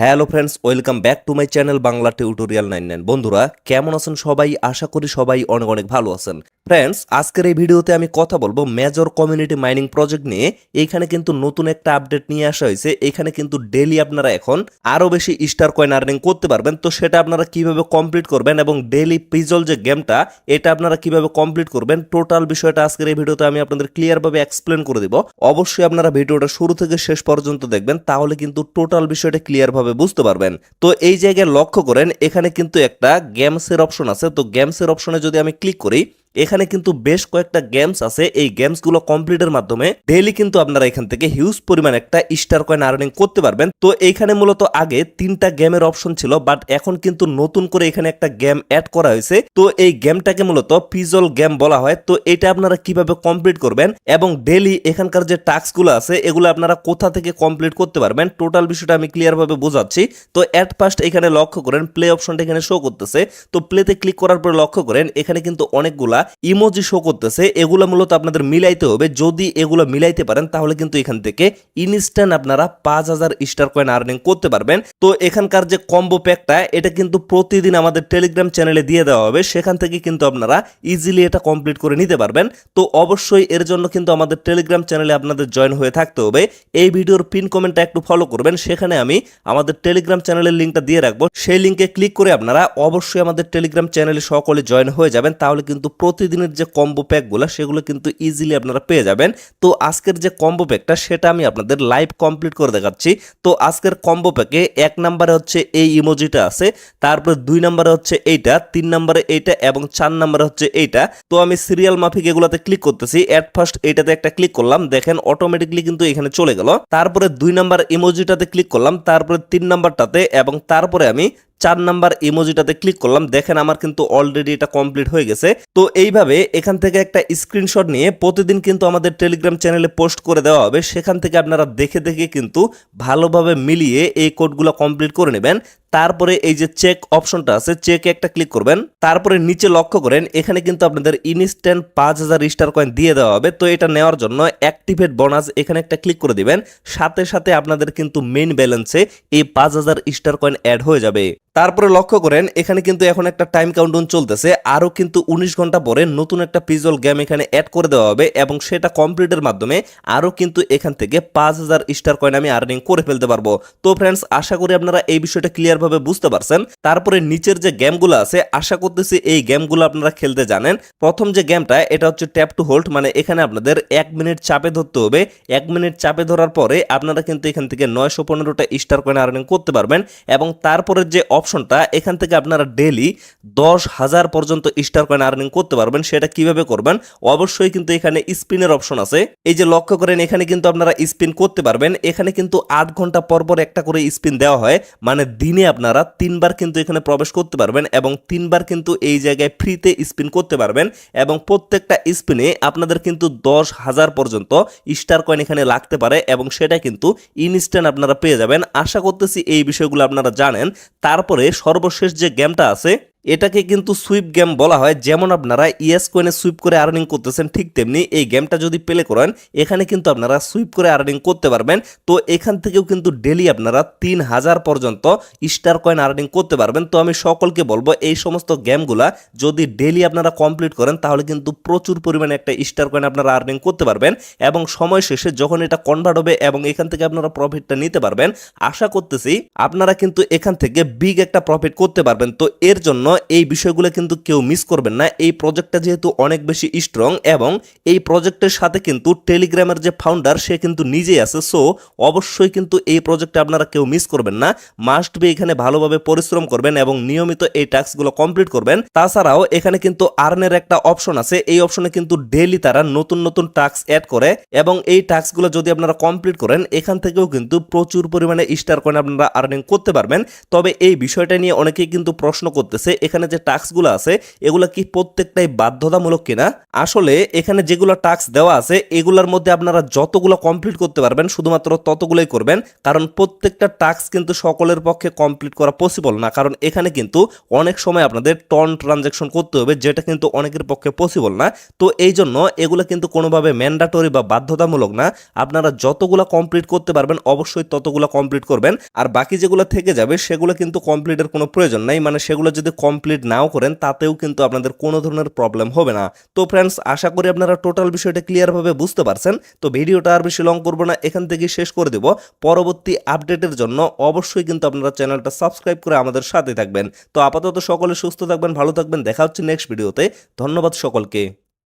Hello friends, welcome back to my channel Bangla tutorial 99। বন্ধুরা কেমন আছেন সবাই? আশা করি সবাই অনেক অনেক ভালো আছেন। ফ্রেন্ডস, আজকের এই ভিডিওতে আমি কথা বলবো মেজর কমিউনিটি মাইনিং প্রজেক্ট নিয়ে। এইখানে কিন্তু নতুন একটা আপডেট নিয়ে আসা হয়েছে। এখানে কিন্তু ডেইলি আপনারা এখন আরো বেশি স্টার কয়েন আর্নিং করতে পারবেন। তো সেটা আপনারা কিভাবে কমপ্লিট করবেন এবং ডেইলি পিজল যে গেমটা এটা আপনারা কিভাবে কমপ্লিট করবেন, টোটাল বিষয়টা আজকের এই ভিডিওতে আমি আপনাদের ক্লিয়ার ভাবে এক্সপ্লেন করে দিব। অবশ্যই আপনারা ভিডিওটা শুরু থেকে শেষ পর্যন্ত দেখবেন, তাহলে কিন্তু টোটাল বিষয়টা ক্লিয়ার ভাবে বুঝতে পারবেন। তো এই জায়গায় লক্ষ্য করেন, এখানে কিন্তু একটা গেমসের অপশন আছে। তো গেমসের অপশনে যদি আমি ক্লিক করি, এখানে কিন্তু বেশ কয়েকটা গেমস আছে। এই গেমসগুলো কমপ্লিটের মাধ্যমে ডেইলি কিন্তু আপনারা এখান থেকে হিউজ পরিমাণ একটা স্টার কয়েন আর্নিং করতে পারবেন। তো এইখানে মূলত আগে 3টা গেমের অপশন ছিল, বাট এখন কিন্তু নতুন করে এখানে একটা গেম অ্যাড করা হয়েছে। তো এই গেমটাকে মূলত পিজল গেম বলা হয়। তো এটা আপনারা কিভাবে কমপ্লিট করবেন এবং ডেইলি এখানকার যে টাস্কগুলো আছে এগুলো আপনারা কোথা থেকে কমপ্লিট করতে পারবেন, টোটাল বিষয়টা আমি ক্লিয়ার ভাবে বোঝাচ্ছি। তো অ্যাট ফার্স্ট এখানে লক্ষ্য করেন প্লে অপশনটা এখানে শো করতেছে। তো প্লেতে ক্লিক করার পরে লক্ষ্য করেন এখানে কিন্তু অনেকগুলা ইমোজি শো করতেছে। এগুলো মূলত আপনাদের মিলাইতে হবে। যদি এগুলো মিলাইতে পারেন তাহলে কিন্তু এখান থেকে ইনস্ট্যান্ট আপনারা 5000 স্টার কয়েন আর্নিং করতে পারবেন। তো এখানকার যে কম্বো প্যাকটা এটা কিন্তু প্রতিদিন আমাদের টেলিগ্রাম চ্যানেলে দিয়ে দেওয়া হবে। সেখান থেকে কিন্তু আপনারা ইজিলি এটা কমপ্লিট করে নিতে পারবেন। তো অবশ্যই এর জন্য কিন্তু আমাদের টেলিগ্রাম চ্যানেলে আপনাদের জয়েন হয়ে থাকতে হবে। এই ভিডিওর পিন কমেন্টটা একটু ফলো করবেন, সেখানে আমি আমাদের টেলিগ্রাম চ্যানেলের লিঙ্কটা দিয়ে রাখবো। সেই লিঙ্কে ক্লিক করে আপনারা অবশ্যই আমাদের টেলিগ্রাম চ্যানেলে সকলে জয়েন হয়ে যাবেন। তাহলে কিন্তু প্রতিদিনের যে কম্বো প্যাকগুলো সেগুলো কিন্তু ইজিলি আপনারা পেয়ে যাবেন। তো আজকের যে কম্বো প্যাকটা সেটা আমি আপনাদের লাইভ কমপ্লিট করে দেখাচ্ছি। তো আজকের কম্বো প্যাকে 1 নম্বরে হচ্ছে এই ইমোজিটা আছে, তারপরে 2 নম্বরে হচ্ছে এইটা, 3 নম্বরে এইটা এবং 4 নম্বরে হচ্ছে এইটা। তো আমি সিরিয়াল মাফিক এগুলাতে ক্লিক করতেছি। এট ফার্স্ট এইটাতে একটা ক্লিক করলাম, দেখেন অটোমেটিকলি কিন্তু এখানে চলে গেল। তারপরে 2 নম্বর ইমোজিটাতে ক্লিক করলাম, তারপরে 3 নম্বরটাতে এবং তারপরে আমি 4 নাম্বার ইমোজিটাতে ক্লিক করলাম। দেখেন আমার কিন্তু অলরেডি এটা কমপ্লিট হয়ে গেছে। তো এইভাবে এখান থেকে একটা স্ক্রিনশট নিয়ে প্রতিদিন কিন্তু আমাদের টেলিগ্রাম চ্যানেলে পোস্ট করে দেওয়া হবে। সেখান থেকে আপনারা দেখে দেখে কিন্তু ভালোভাবে মিলিয়ে এই কোডগুলো কমপ্লিট করে নেবেন। তারপরে এই যে চেক অপশনটা আছে, চেকে একটা ক্লিক করবেন। তারপরে নিচে লক্ষ্য করেন এখানে কিন্তু আপনাদের ইনস্ট্যান্ট 5000 স্টার কয়েন দিয়ে দেওয়া হবে। তো এটা নেওয়ার জন্য অ্যাক্টিভেট বোনাস এখানে একটা ক্লিক করে দিবেন। সাথে সাথে আপনাদের কিন্তু মেইন ব্যালেন্সে এই 5000 স্টার কয়েন অ্যাড হয়ে যাবে। তারপরে লক্ষ্য করেন এখানে কিন্তু এখন একটা টাইম কাউন্টডাউন চলতেছে। আরো কিন্তু 19 ঘন্টা পরে নতুন একটা পিজল গেম এখানে অ্যাড করে দেওয়া হবে এবং সেটা কমপ্লিটের মাধ্যমে আরো কিন্তু এখান থেকে 5000 স্টার কয়েন আমি আর্নিং করে ফেলতে পারবো। তো ফ্রেন্ডস, আশা করি আপনারা এই বিষয়টা ক্লিয়ার ভাবে বুঝতে পারছেন। তারপরে নিচের যে গেমগুলো আছে আশা করতেছি এই গেমগুলো আপনারা খেলতে জানেন। প্রথম যে গেমটা এটা হচ্ছে ট্যাপ টু হোল্ড, মানে এখানে আপনাদের 1 মিনিট চাপে ধরতে হবে। 1 মিনিট চাপে ধরার পরে আপনারা কিন্তু এখান থেকে 915টা স্টার কয়েন আর্নিং করতে পারবেন এবং তারপরে যে অপশনটা এখান থেকে আপনারা ডেইলি 10,000 পর্যন্ত স্টার কয়েন আর্নিং করতে পারবেন। সেটা কিভাবে করবেন? অবশ্যই কিন্তু এখানে স্পিনের অপশন আছে। এই যে লক্ষ্য করেন এখানে কিন্তু আপনারা স্পিন করতে পারবেন। এখানে কিন্তু 8 ঘন্টা পর পর একটা করে স্পিন দেওয়া হয়, মানে দিনে আপনারা 3 বার কিন্তু এখানে প্রবেশ করতে পারবেন এবং 3 বার কিন্তু এই জায়গায় ফ্রিতে স্পিন করতে পারবেন এবং প্রত্যেকটা স্পিনে আপনাদের কিন্তু 10,000 পর্যন্ত স্টার কয়েন এখানে লাগতে পারে এবং সেটা কিন্তু ইনস্ট্যান্ট আপনারা পেয়ে যাবেন। আশা করতেছি এই বিষয়গুলো আপনারা জানেন। তারপরে সর্বশেষ যে গেমটা আছে এটাকে কিন্তু সুইপ গেম বলা হয়। যেমন আপনারা ইএস কয়েনে সুইপ করে আর্নিং করতেছেন, ঠিক তেমনি এই গেমটা যদি প্লে করেন এখানে কিন্তু আপনারা সুইপ করে আর্নিং করতে পারবেন। তো এখান থেকেও কিন্তু ডেইলি আপনারা 3000 পর্যন্ত স্টার কয়েন আর্নিং করতে পারবেন। তো আমি সকলকে বলবো এই সমস্ত গেমগুলা যদি ডেইলি আপনারা কমপ্লিট করেন তাহলে কিন্তু প্রচুর পরিমাণে একটা স্টার কয়েন আপনারা আর্নিং করতে পারবেন এবং সময় শেষে যখন এটা কনভার্ট হবে এবং এখান থেকে আপনারা প্রফিটটা নিতে পারবেন, আশা করতেছি আপনারা কিন্তু এখান থেকে বিগ একটা প্রফিট করতে পারবেন। তো এর জন্য এই বিষয়গুলো কিন্তু কেউ মিস করবেন না। এই প্রজেক্টটা যেহেতু অনেক বেশি স্ট্রং এবং এই প্রজেক্টের সাথে কিন্তু টেলিগ্রামের যে ফাউন্ডার সে কিন্তু নিজেই আছে। সো অবশ্যই কিন্তু এই প্রজেক্টে আপনারা কেউ মিস করবেন না। মাস্ট বি এখানে ভালোভাবে পরিশ্রম করবেন এবং নিয়মিত এই টাস্কগুলো কমপ্লিট করবেন। তাছাড়াও এখানে কিন্তু আর্নের একটা অপশন আছে। এই অপশনে কিন্তু ডেইলি তারা নতুন নতুন টাস্ক অ্যাড করে এবং এই টাস্কগুলো যদি আপনারা কমপ্লিট করেন এখান থেকেও কিন্তু প্রচুর পরিমাণে স্টার কয়েন আপনারা আর্নিং করতে পারবেন। তবে এই বিষয়টা নিয়ে অনেকেই কিন্তু প্রশ্ন করতেছে এখানে যে টাস্কগুলো আছে এগুলো কি প্রত্যেকটাই বাধ্যতামূলক কিনা। আসলে এখানে যেগুলো টাস্ক দেওয়া আছে এগুলোর মধ্যে আপনারা যতগুলো কমপ্লিট করতে পারবেন শুধুমাত্র ততগুলোই করবেন, কারণ প্রত্যেকটা টাস্ক কিন্তু সকলের পক্ষে কমপ্লিট করা পসিবল না, কারণ এখানে কিন্তু অনেক সময় আপনাদের টন ট্রানজ্যাকশন করতে হবে, যেটা কিন্তু অনেকের পক্ষে পসিবল না। তো এই জন্য এগুলো কিন্তু কোনোভাবে ম্যান্ডাটরি বা বাধ্যতামূলক না। আপনারা যতগুলো কমপ্লিট করতে পারবেন অবশ্যই ততগুলো কমপ্লিট করবেন, আর বাকি যেগুলো থেকে যাবে সেগুলো কিন্তু কমপ্লিটের কোনো প্রয়োজন নাই, মানে সেগুলো যদি কমপ্লিট নাও করেন তাতেও কিন্তু আপনাদের কোনো ধরনের প্রবলেম হবে না। তো ফ্রেন্ডস, আশা করি আপনারা টোটাল বিষয়টা ক্লিয়ারভাবে বুঝতে পারছেন। তো ভিডিওটা আর বেশি লং করবো না, এখান থেকে শেষ করে দেব। পরবর্তী আপডেটের জন্য অবশ্যই কিন্তু আপনারা চ্যানেলটা সাবস্ক্রাইব করে আমাদের সাথে থাকবেন। তো আপাতত সকলে সুস্থ থাকবেন, ভালো থাকবেন, দেখা হচ্ছে নেক্সট ভিডিওতে। ধন্যবাদ সকলকে।